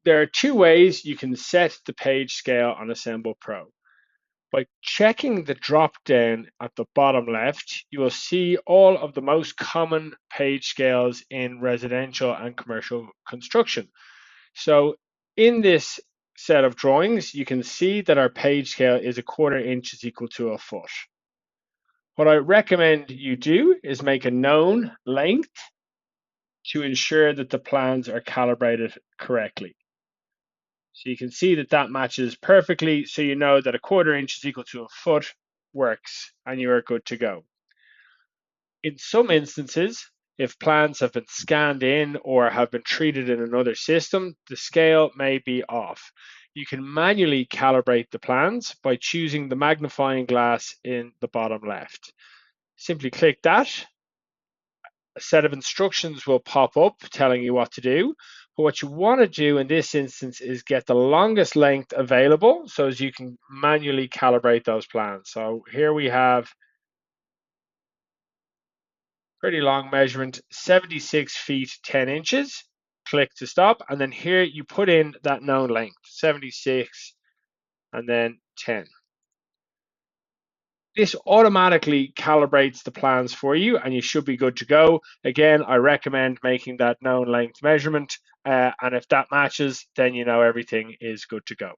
There are two ways you can set the page scale on Assemble Pro. By checking the drop down at the bottom left, you will see all of the most common page scales in residential and commercial construction. So in this set of drawings, you can see that our page scale is 1/4 inch is equal to a foot. What I recommend you do is make a known length to ensure that the plans are calibrated correctly. So you can see that that matches perfectly. So you know that 1/4 inch is equal to a foot works and you are good to go. In some instances, if plans have been scanned in or have been treated in another system, the scale may be off. You can manually calibrate the plans by choosing the magnifying glass in the bottom left. Simply click that. A set of instructions will pop up telling you what to do. But what you want to do in this instance is get the longest length available so as you can manually calibrate those plans. So here we have pretty long measurement, 76 feet, 10 inches. Click to stop. And then here you put in that known length, 76 and then 10. This automatically calibrates the plans for you and you should be good to go. Again, I recommend making that known length measurement. And if that matches, then you know everything is good to go.